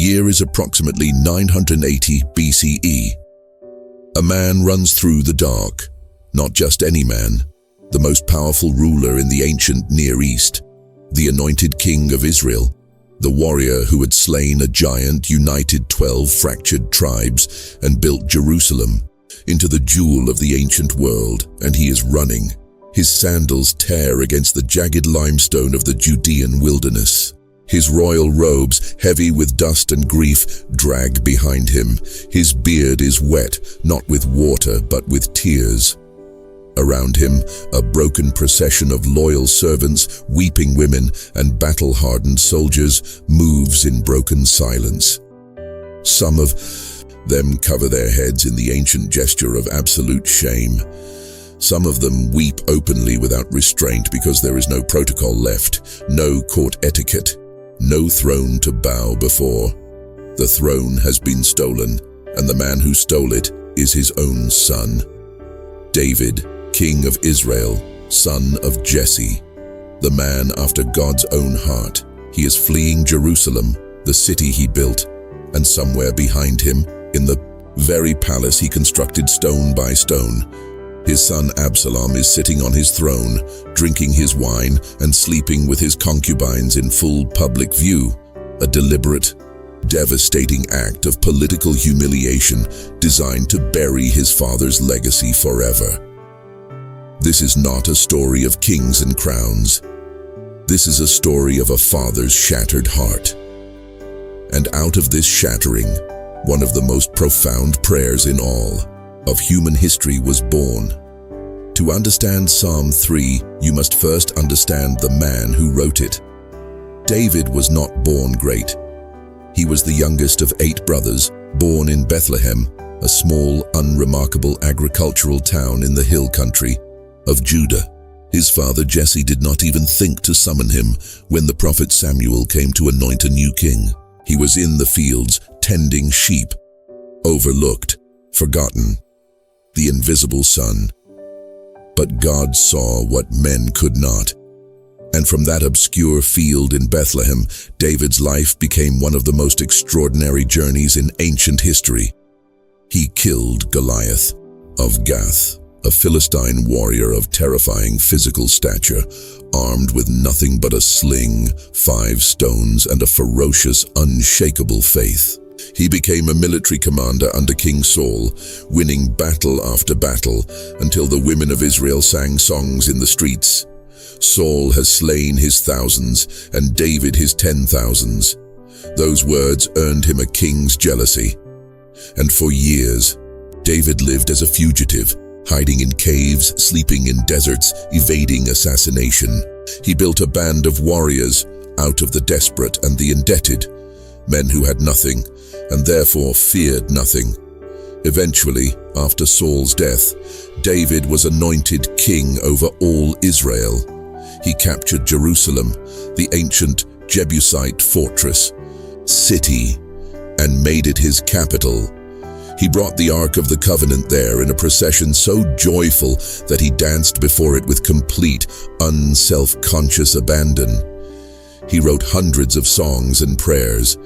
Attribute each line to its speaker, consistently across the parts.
Speaker 1: year is approximately 980 BCE. A man runs through the dark, not just any man, the most powerful ruler in the ancient Near East, the anointed king of Israel, the warrior who had slain a giant, united 12 fractured tribes, and built Jerusalem into the jewel of the ancient world, and he is running. His sandals tear against the jagged limestone of the Judean wilderness. His royal robes, heavy with dust and grief, drag behind him. His beard is wet, not with water, but with tears. Around him, a broken procession of loyal servants, weeping women, and battle-hardened soldiers moves in broken silence. Some of them cover their heads in the ancient gesture of absolute shame. Some of them weep openly without restraint because there is no protocol left, no court etiquette, no throne to bow before. The throne has been stolen, and the man who stole it is his own son. David, King of Israel, son of Jesse, the man after God's own heart. He is fleeing Jerusalem, the city he built, and somewhere behind him, in the very palace he constructed stone by stone, his son Absalom is sitting on his throne, drinking his wine and sleeping with his concubines in full public view, a deliberate, devastating act of political humiliation designed to bury his father's legacy forever. This is not a story of kings and crowns. This is a story of a father's shattered heart. And out of this shattering, one of the most profound prayers in all of human history was born. To understand Psalm 3, you must first understand the man who wrote it. David was not born great. He was the youngest of 8 brothers, born in Bethlehem, a small, unremarkable agricultural town in the hill country of Judah. His father Jesse did not even think to summon him when the prophet Samuel came to anoint a new king. He was in the fields, tending sheep, overlooked, forgotten, the invisible son. But God saw what men could not. And from that obscure field in Bethlehem, David's life became one of the most extraordinary journeys in ancient history. He killed Goliath of Gath, a Philistine warrior of terrifying physical stature, armed with nothing but a sling, 5 stones, and a ferocious, unshakable faith. He became a military commander under King Saul, winning battle after battle until the women of Israel sang songs in the streets. Saul has slain his thousands and David his 10,000s. Those words earned him a king's jealousy. And for years, David lived as a fugitive, hiding in caves, sleeping in deserts, evading assassination. He built a band of warriors out of the desperate and the indebted, men who had nothing and therefore feared nothing. Eventually, after Saul's death, David was anointed king over all Israel. He captured Jerusalem, the ancient Jebusite fortress, city, and made it his capital. He brought the Ark of the Covenant there in a procession so joyful that he danced before it with complete, unself-conscious abandon. He wrote hundreds of songs and prayers.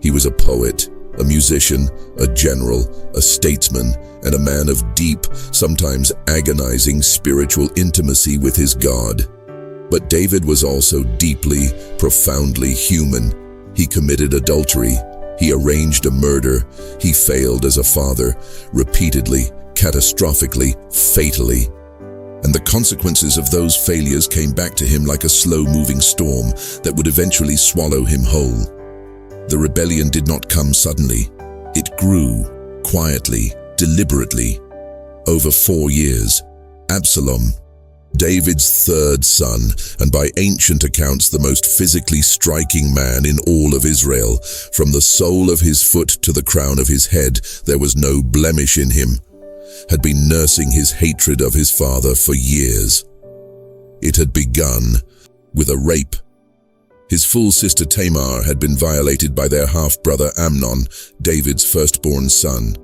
Speaker 1: He was a poet, a musician, a general, a statesman, and a man of deep, sometimes agonizing spiritual intimacy with his God. But David was also deeply, profoundly human. He committed adultery. He arranged a murder. He failed as a father, repeatedly, catastrophically, fatally. And the consequences of those failures came back to him like a slow-moving storm that would eventually swallow him whole. The rebellion did not come suddenly. It grew, quietly, deliberately. Over 4 years, Absalom, David's third son, and by ancient accounts the most physically striking man in all of Israel, from the sole of his foot to the crown of his head, there was no blemish in him, had been nursing his hatred of his father for years. It had begun with a rape. His full sister Tamar had been violated by their half-brother Amnon, David's firstborn son.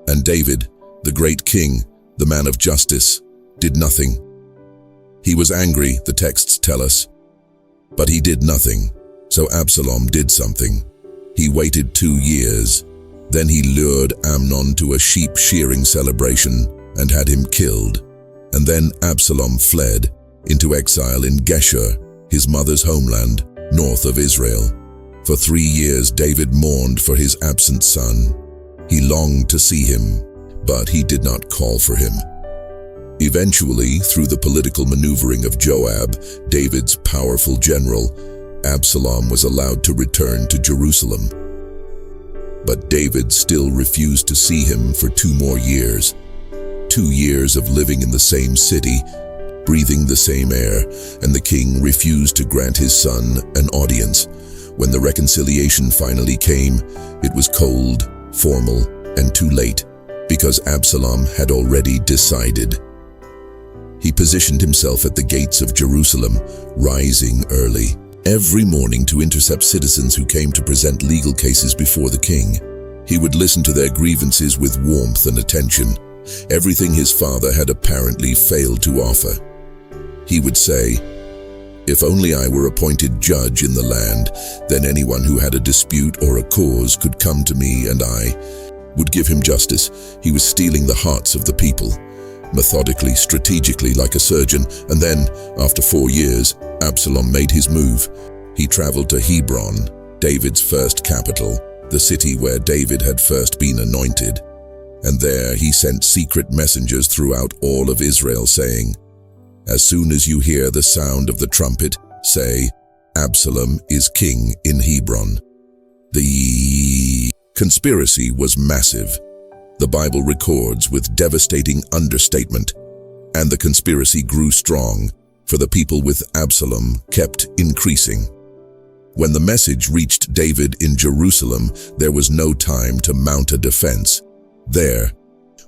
Speaker 1: And David, the great king, the man of justice, did nothing. He was angry, the texts tell us, but he did nothing. So Absalom did something. He waited 2 years. Then he lured Amnon to a sheep shearing celebration and had him killed. And then Absalom fled into exile in Geshur, his mother's homeland, north of Israel. For 3 years David mourned for his absent son. He longed to see him, but he did not call for him. Eventually, through the political maneuvering of Joab, David's powerful general, Absalom was allowed to return to Jerusalem. But David still refused to see him for 2 more years. 2 years of living in the same city, breathing the same air, and the king refused to grant his son an audience. When the reconciliation finally came, it was cold, formal, and too late, because Absalom had already decided. He positioned himself at the gates of Jerusalem, rising early, every morning to intercept citizens who came to present legal cases before the king. He would listen to their grievances with warmth and attention, everything his father had apparently failed to offer. He would say, "If only I were appointed judge in the land, then anyone who had a dispute or a cause could come to me and I would give him justice." He was stealing the hearts of the people, methodically, strategically, like a surgeon. And then, after 4 years, Absalom made his move. He traveled to Hebron, David's first capital, the city where David had first been anointed. And there he sent secret messengers throughout all of Israel, saying, "As soon as you hear the sound of the trumpet, say, 'Absalom is king in Hebron.'" The conspiracy was massive. The Bible records with devastating understatement, and the conspiracy grew strong, for the people with Absalom kept increasing. When the message reached David in Jerusalem, there was no time to mount a defense. There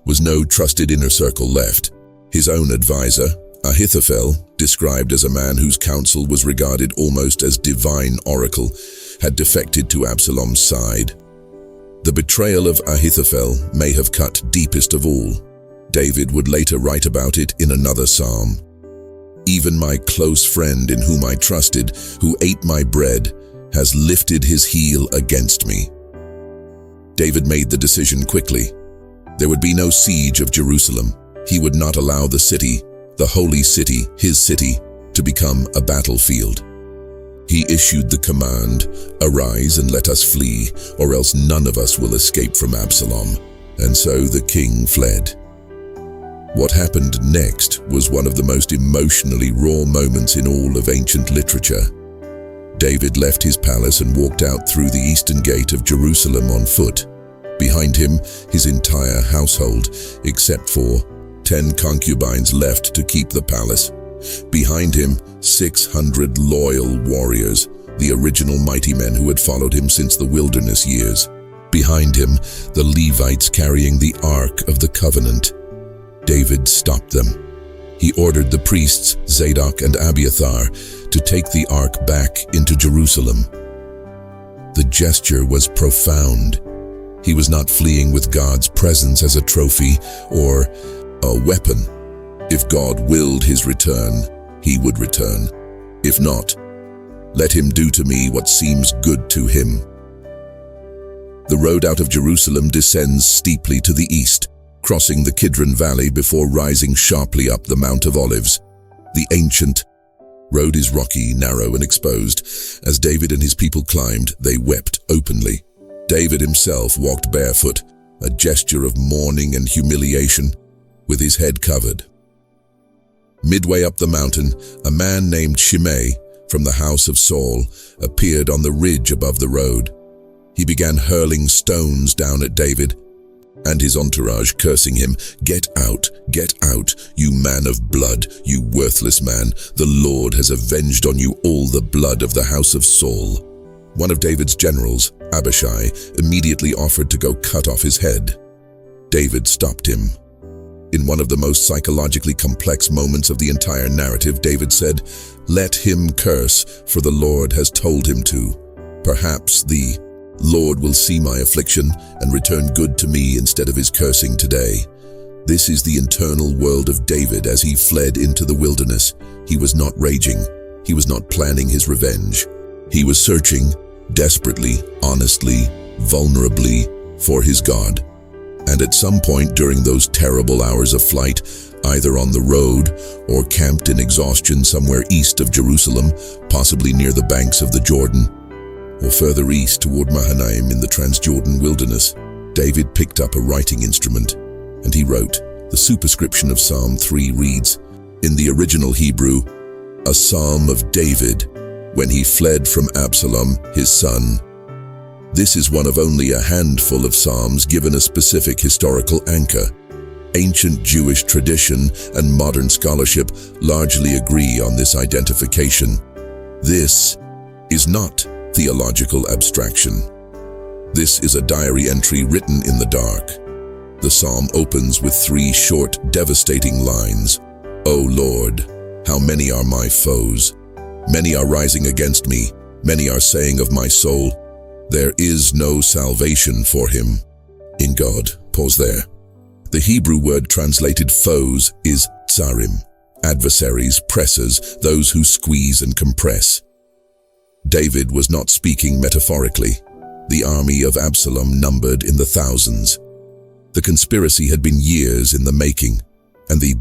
Speaker 1: was no trusted inner circle left. His own advisor, Ahithophel, described as a man whose counsel was regarded almost as divine oracle, had defected to Absalom's side. The betrayal of Ahithophel may have cut deepest of all. David would later write about it in another psalm. "Even my close friend in whom I trusted, who ate my bread, has lifted his heel against me." David made the decision quickly. There would be no siege of Jerusalem. He would not allow the city, the holy city, his city, to become a battlefield. He issued the command, "Arise and let us flee, or else none of us will escape from Absalom." And so the king fled. What happened next was one of the most emotionally raw moments in all of ancient literature. David left his palace and walked out through the eastern gate of Jerusalem on foot. Behind him, his entire household, except for 10 concubines left to keep the palace. Behind him, 600 loyal warriors, the original mighty men who had followed him since the wilderness years. Behind him, the Levites carrying the Ark of the Covenant. David stopped them. He ordered the priests, Zadok and Abiathar, to take the Ark back into Jerusalem. The gesture was profound. He was not fleeing with God's presence as a trophy or a weapon. If God willed his return, he would return. If not, let him do to me what seems good to him. The road out of Jerusalem descends steeply to the east, crossing the Kidron Valley before rising sharply up the Mount of Olives. The ancient road is rocky, narrow, and exposed. As David and his people climbed, they wept openly. David himself walked barefoot, a gesture of mourning and humiliation, with his head covered. Midway up the mountain, a man named Shimei, from the house of Saul, appeared on the ridge above the road. He began hurling stones down at David and his entourage, cursing him, get out, you man of blood, you worthless man. The Lord has avenged on you all the blood of the house of Saul." One of David's generals, Abishai, immediately offered to go cut off his head. David stopped him. In one of the most psychologically complex moments of the entire narrative, David said, "Let him curse, for the Lord has told him to. Perhaps the Lord will see my affliction and return good to me instead of his cursing today." This is the internal world of David as he fled into the wilderness. He was not raging. He was not planning his revenge. He was searching, desperately, honestly, vulnerably for his God. And at some point during those terrible hours of flight, either on the road or camped in exhaustion somewhere east of Jerusalem, possibly near the banks of the Jordan, or further east toward Mahanaim in the Transjordan wilderness, David picked up a writing instrument, and he wrote. The superscription of Psalm 3 reads, in the original Hebrew, a psalm of David when he fled from Absalom, his son. This is one of only a handful of psalms given a specific historical anchor. Ancient Jewish tradition and modern scholarship largely agree on this identification. This is not theological abstraction. This is a diary entry written in the dark. The psalm opens with 3 short, devastating lines. O Lord, how many are my foes? Many are rising against me. Many are saying of my soul, there is no salvation for him. In God. Pause there. The Hebrew word translated foes is tsarim, adversaries, pressers, those who squeeze and compress. David was not speaking metaphorically. The army of Absalom numbered in the thousands. The conspiracy had been years in the making, and the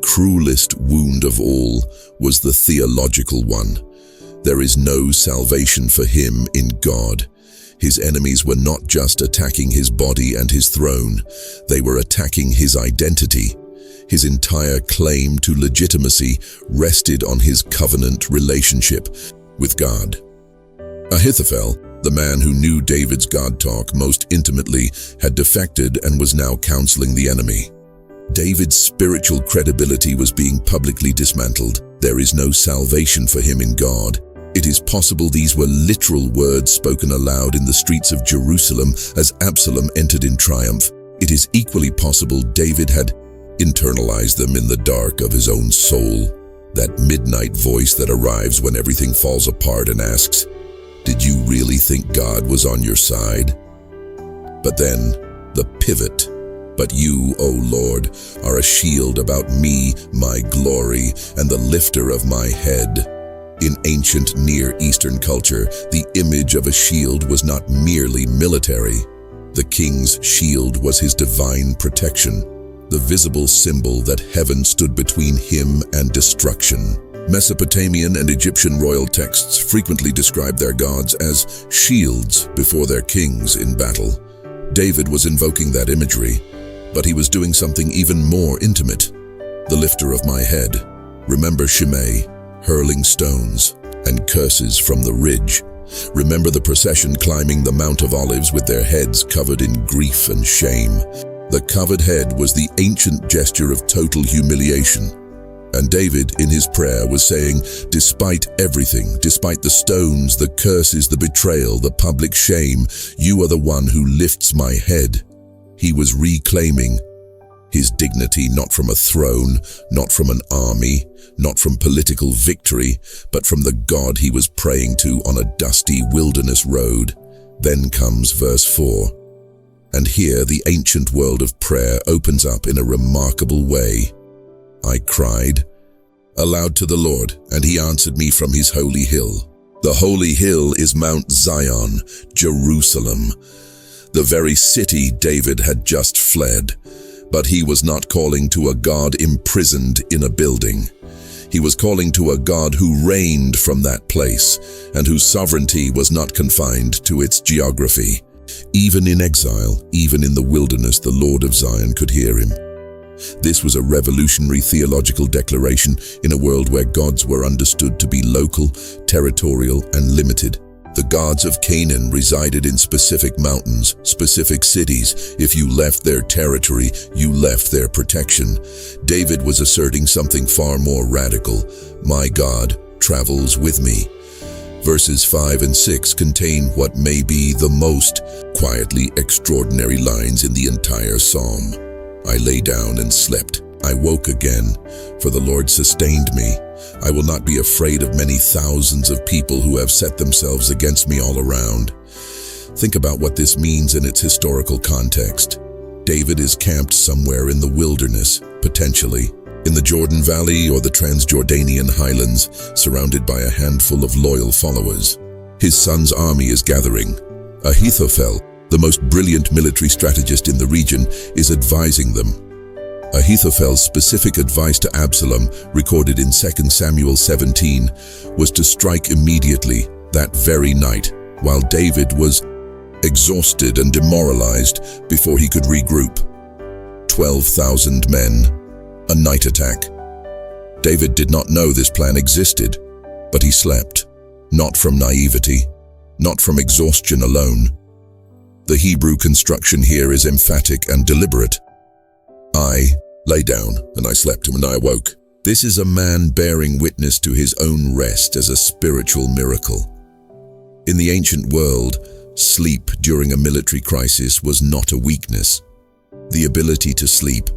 Speaker 1: cruelest wound of all was the theological one. There is no salvation for him in God. His enemies were not just attacking his body and his throne, they were attacking his identity. His entire claim to legitimacy rested on his covenant relationship with God. Ahithophel, the man who knew David's God talk most intimately, had defected and was now counseling the enemy. David's spiritual credibility was being publicly dismantled. There is no salvation for him in God. It is possible these were literal words spoken aloud in the streets of Jerusalem as Absalom entered in triumph. It is equally possible David had internalized them in the dark of his own soul. That midnight voice that arrives when everything falls apart and asks, did you really think God was on your side? But then, the pivot. But you, O Lord, are a shield about me, my glory, and the lifter of my head. In ancient Near Eastern culture, the image of a shield was not merely military. The king's shield was his divine protection, the visible symbol that heaven stood between him and destruction. Mesopotamian and Egyptian royal texts frequently describe their gods as shields before their kings in battle. David was invoking that imagery, but he was doing something even more intimate. The lifter of my head. Remember Shimei, hurling stones and curses from the ridge. Remember the procession climbing the Mount of Olives with their heads covered in grief and shame. The covered head was the ancient gesture of total humiliation. And David, in his prayer, was saying, despite everything, despite the stones, the curses, the betrayal, the public shame, you are the one who lifts my head. He was reclaiming his dignity not from a throne, not from an army, not from political victory, but from the God he was praying to on a dusty wilderness road. Then comes verse 4. And here the ancient world of prayer opens up in a remarkable way. I cried aloud to the Lord, and he answered me from his holy hill. The holy hill is Mount Zion, Jerusalem, the very city David had just fled. But he was not calling to a God imprisoned in a building. He was calling to a God who reigned from that place, and whose sovereignty was not confined to its geography. Even in exile, even in the wilderness, the Lord of Zion could hear him. This was a revolutionary theological declaration in a world where gods were understood to be local, territorial, and limited. The gods of Canaan resided in specific mountains, specific cities. If you left their territory, you left their protection. David was asserting something far more radical. My God travels with me. Verses 5 and 6 contain what may be the most quietly extraordinary lines in the entire psalm. I lay down and slept. I woke again, for the Lord sustained me. I will not be afraid of many thousands of people who have set themselves against me all around. Think about what this means in its historical context. David is camped somewhere in the wilderness, potentially, in the Jordan Valley or the Transjordanian highlands, surrounded by a handful of loyal followers. His son's army is gathering. Ahithophel, the most brilliant military strategist in the region, is advising them. Ahithophel's specific advice to Absalom, recorded in 2 Samuel 17, was to strike immediately, that very night, while David was exhausted and demoralized before he could regroup. 12,000 men, a night attack. David did not know this plan existed, but he slept, not from naivety, not from exhaustion alone. The Hebrew construction here is emphatic and deliberate. I lay down, and I slept, and I awoke. This is a man bearing witness to his own rest as a spiritual miracle. In the ancient world, sleep during a military crisis was not a weakness. The ability to sleep,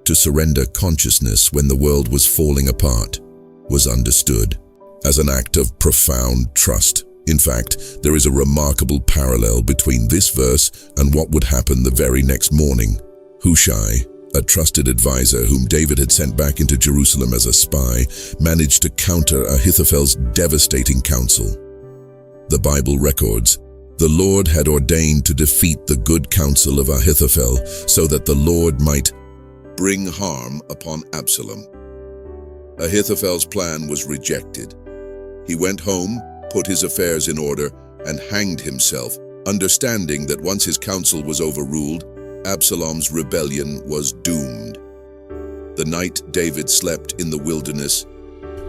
Speaker 1: to surrender consciousness when the world was falling apart, was understood as an act of profound trust. In fact, there is a remarkable parallel between this verse and what would happen the very next morning. Hushai, a trusted advisor whom David had sent back into Jerusalem as a spy, managed to counter Ahithophel's devastating counsel. The Bible records, "The Lord had ordained to defeat the good counsel of Ahithophel, so that the Lord might bring harm upon Absalom." Ahithophel's plan was rejected. He went home, put his affairs in order, and hanged himself, understanding that once his counsel was overruled, Absalom's rebellion was doomed. The night David slept in the wilderness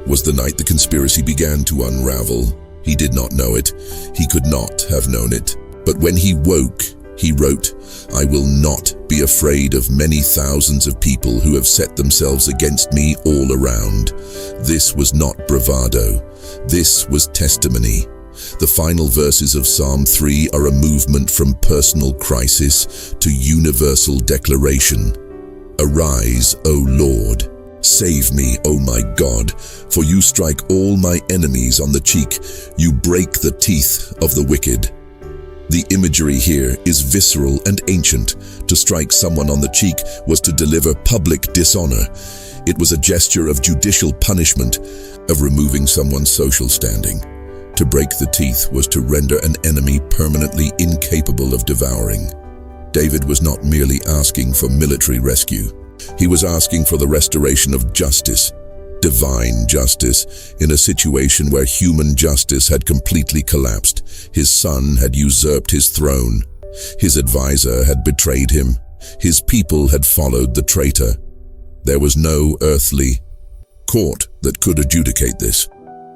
Speaker 1: was the night the conspiracy began to unravel. He did not know it. He could not have known it. But when he woke, he wrote, "I will not be afraid of many thousands of people who have set themselves against me all around." This was not bravado. This was testimony. The final verses of Psalm 3 are a movement from personal crisis to universal declaration. "Arise, O Lord. Save me, O my God, for you strike all my enemies on the cheek. You break the teeth of the wicked." The imagery here is visceral and ancient. To strike someone on the cheek was to deliver public dishonor. It was a gesture of judicial punishment, of removing someone's social standing. To break the teeth was to render an enemy permanently incapable of devouring. David was not merely asking for military rescue. He was asking for the restoration of justice, divine justice, in a situation where human justice had completely collapsed. His son had usurped his throne. His advisor had betrayed him. His people had followed the traitor. There was no earthly court that could adjudicate this.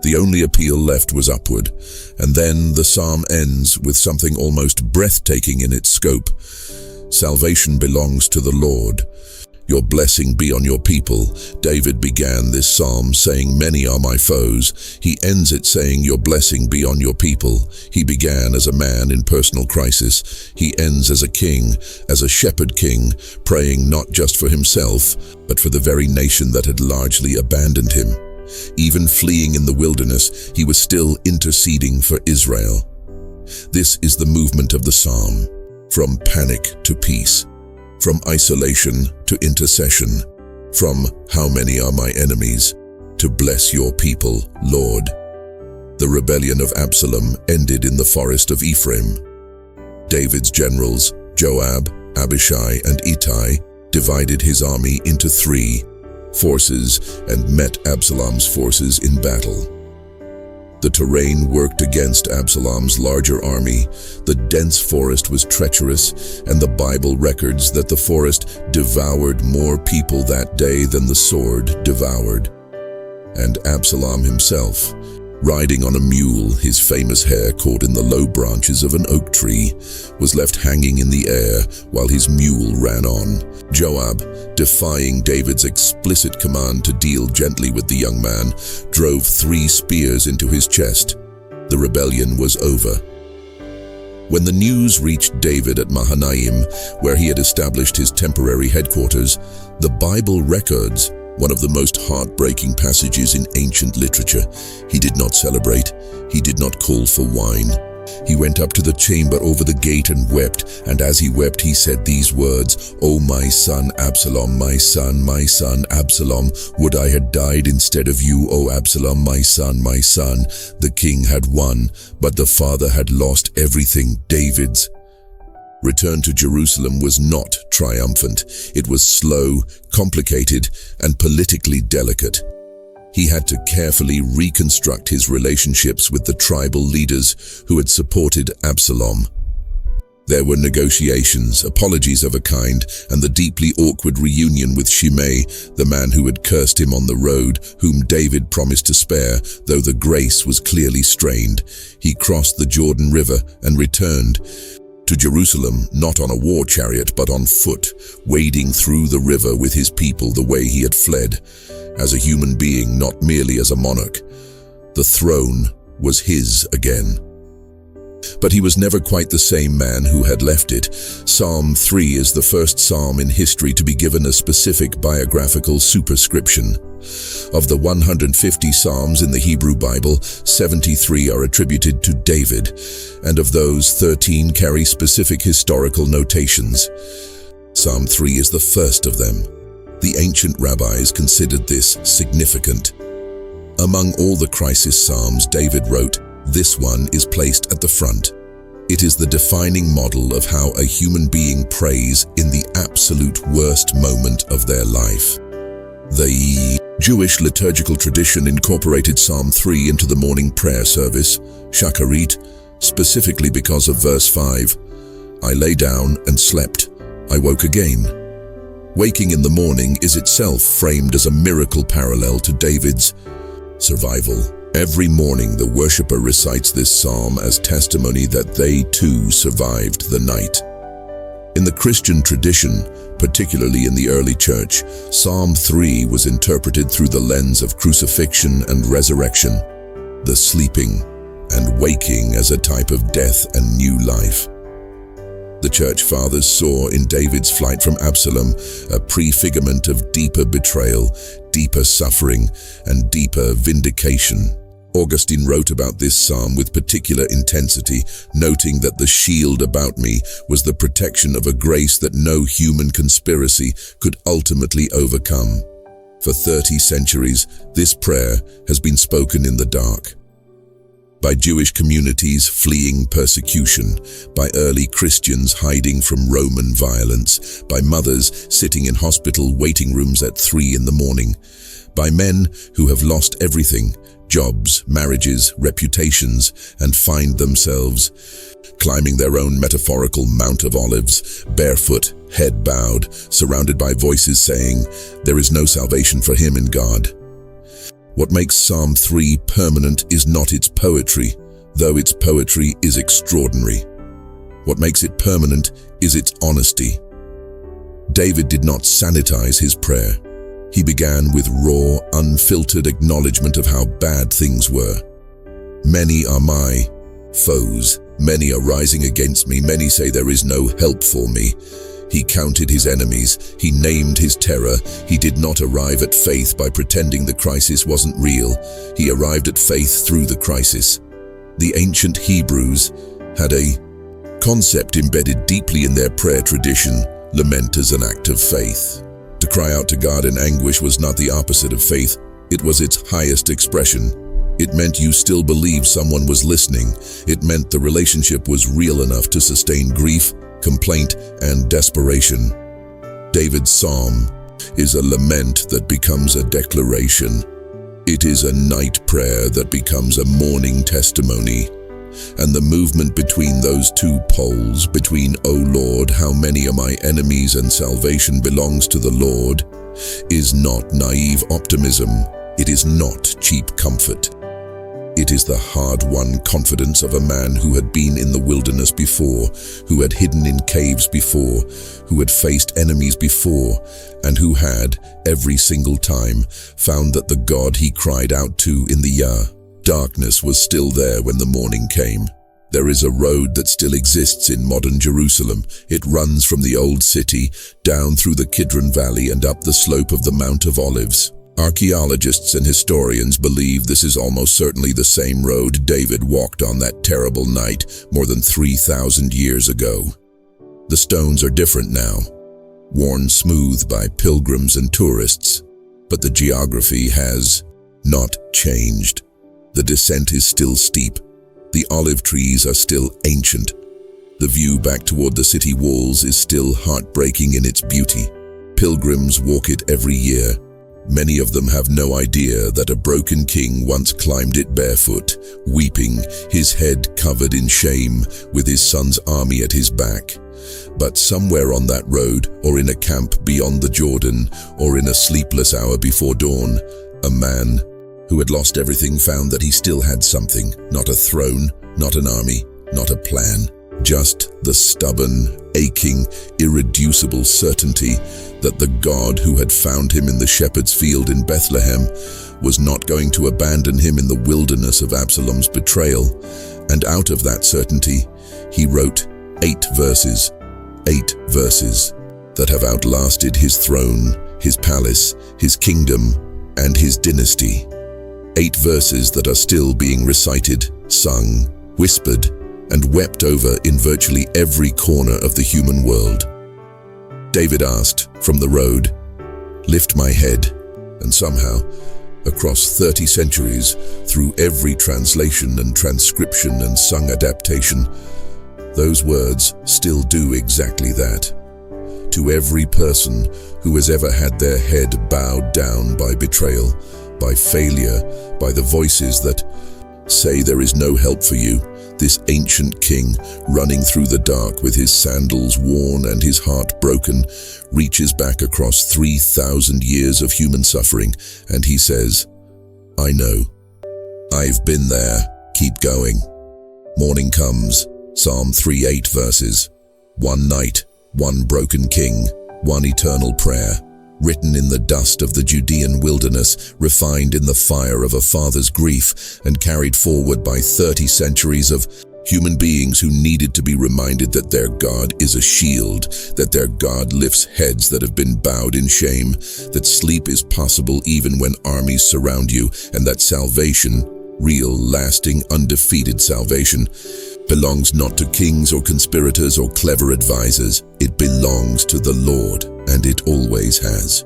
Speaker 1: The only appeal left was upward. And then the psalm ends with something almost breathtaking in its scope. "Salvation belongs to the Lord. Your blessing be on your people." David began this psalm saying, "Many are my foes." He ends it saying, "Your blessing be on your people." He began as a man in personal crisis. He ends as a king, as a shepherd king, praying not just for himself, but for the very nation that had largely abandoned him. Even fleeing in the wilderness, he was still interceding for Israel. This is the movement of the psalm, from panic to peace. From isolation to intercession, from "how many are my enemies" to "bless your people, Lord." The rebellion of Absalom ended in the forest of Ephraim. David's generals, Joab, Abishai, and Ittai, divided his army into three forces and met Absalom's forces in battle. The terrain worked against Absalom's larger army. The dense forest was treacherous, and the Bible records that the forest devoured more people that day than the sword devoured. And Absalom himself, riding on a mule, his famous hair caught in the low branches of an oak tree, was left hanging in the air while his mule ran on. Joab, defying David's explicit command to deal gently with the young man, drove 3 spears into his chest. The rebellion was over. When the news reached David at Mahanaim, where he had established his temporary headquarters, the Bible records one of the most heartbreaking passages in ancient literature. He did not celebrate. He did not call for wine. He went up to the chamber over the gate and wept, and as he wept he said these words, "O my son Absalom, my son Absalom, would I had died instead of you, O Absalom, my son, my son." The king had won, but the father had lost everything, David's return to Jerusalem was not triumphant. It was slow, complicated, and politically delicate. He had to carefully reconstruct his relationships with the tribal leaders who had supported Absalom. There were negotiations, apologies of a kind, and the deeply awkward reunion with Shimei, the man who had cursed him on the road, whom David promised to spare, though the grace was clearly strained. He crossed the Jordan River and returned to Jerusalem, not on a war chariot, but on foot, wading through the river with his people the way he had fled, as a human being, not merely as a monarch. The throne was his again. But he was never quite the same man who had left it. Psalm 3 is the first psalm in history to be given a specific biographical superscription. Of the 150 psalms in the Hebrew Bible, 73 are attributed to David, and of those, 13 carry specific historical notations. Psalm 3 is the first of them. The ancient rabbis considered this significant. Among all the crisis psalms David wrote, this one is placed at the front. It is the defining model of how a human being prays in the absolute worst moment of their life. The Jewish liturgical tradition incorporated Psalm 3 into the morning prayer service, Shacharit, specifically because of verse 5. I lay down and slept. I woke again. Waking in the morning is itself framed as a miracle parallel to David's survival. Every morning the worshipper recites this psalm as testimony that they too survived the night. In the Christian tradition, particularly in the early church, Psalm 3 was interpreted through the lens of crucifixion and resurrection, the sleeping and waking as a type of death and new life. The church fathers saw in David's flight from Absalom a prefigurement of deeper betrayal, deeper suffering, and deeper vindication. Augustine wrote about this psalm with particular intensity, noting that the shield about me was the protection of a grace that no human conspiracy could ultimately overcome. For 30 centuries, this prayer has been spoken in the dark. By Jewish communities fleeing persecution, by early Christians hiding from Roman violence, by mothers sitting in hospital waiting rooms at 3 in the morning, by men who have lost everything, jobs, marriages, reputations, and find themselves climbing their own metaphorical Mount of Olives, barefoot, head bowed, surrounded by voices saying, "There is no salvation for him in God." What makes Psalm 3 permanent is not its poetry, though its poetry is extraordinary. What makes it permanent is its honesty. David did not sanitize his prayer. He began with raw, unfiltered acknowledgement of how bad things were. Many are my foes. Many are rising against me. Many say there is no help for me. He counted his enemies. He named his terror. He did not arrive at faith by pretending the crisis wasn't real. He arrived at faith through the crisis. The ancient Hebrews had a concept embedded deeply in their prayer tradition, lament as an act of faith. To cry out to God in anguish was not the opposite of faith. It was its highest expression. It meant you still believed someone was listening. It meant the relationship was real enough to sustain grief, complaint, and desperation. David's psalm is a lament that becomes a declaration. It is a night prayer that becomes a morning testimony. And the movement between those two poles, between "O Lord, how many are my enemies and salvation belongs to the Lord," is not naive optimism. It is not cheap comfort. It is the hard-won confidence of a man who had been in the wilderness before, who had hidden in caves before, who had faced enemies before, and who had, every single time, found that the God he cried out to in the darkness was still there when the morning came. There is a road that still exists in modern Jerusalem. It runs from the old city, down through the Kidron Valley and up the slope of the Mount of Olives. Archaeologists and historians believe this is almost certainly the same road David walked on that terrible night more than 3,000 years ago. The stones are different now, worn smooth by pilgrims and tourists, but the geography has not changed. The descent is still steep. The olive trees are still ancient. The view back toward the city walls is still heartbreaking in its beauty. Pilgrims walk it every year. Many of them have no idea that a broken king once climbed it barefoot, weeping, his head covered in shame, with his son's army at his back. But somewhere on that road, or in a camp beyond the Jordan, or in a sleepless hour before dawn, a man who had lost everything found that he still had something, not a throne, not an army, not a plan. Just the stubborn, aching, irreducible certainty that the God who had found him in the shepherd's field in Bethlehem was not going to abandon him in the wilderness of Absalom's betrayal. And out of that certainty, he wrote 8 verses that have outlasted his throne, his palace, his kingdom, and his dynasty. 8 verses that are still being recited, sung, whispered, and wept over in virtually every corner of the human world. David asked, from the road, "Lift my head," and somehow, across 30 centuries, through every translation and transcription and sung adaptation, those words still do exactly that. To every person who has ever had their head bowed down by betrayal, by failure, by the voices that say there is no help for you, this ancient king, running through the dark with his sandals worn and his heart broken, reaches back across 3,000 years of human suffering, and he says, "I know. I've been there. Keep going." Morning comes, Psalm 3:8 verses. One night, one broken king, one eternal prayer, written in the dust of the Judean wilderness, refined in the fire of a father's grief, and carried forward by 30 centuries of human beings who needed to be reminded that their God is a shield, that their God lifts heads that have been bowed in shame, that sleep is possible even when armies surround you, and that salvation, real, lasting, undefeated salvation, belongs not to kings or conspirators or clever advisors. It belongs to the Lord, and it always has.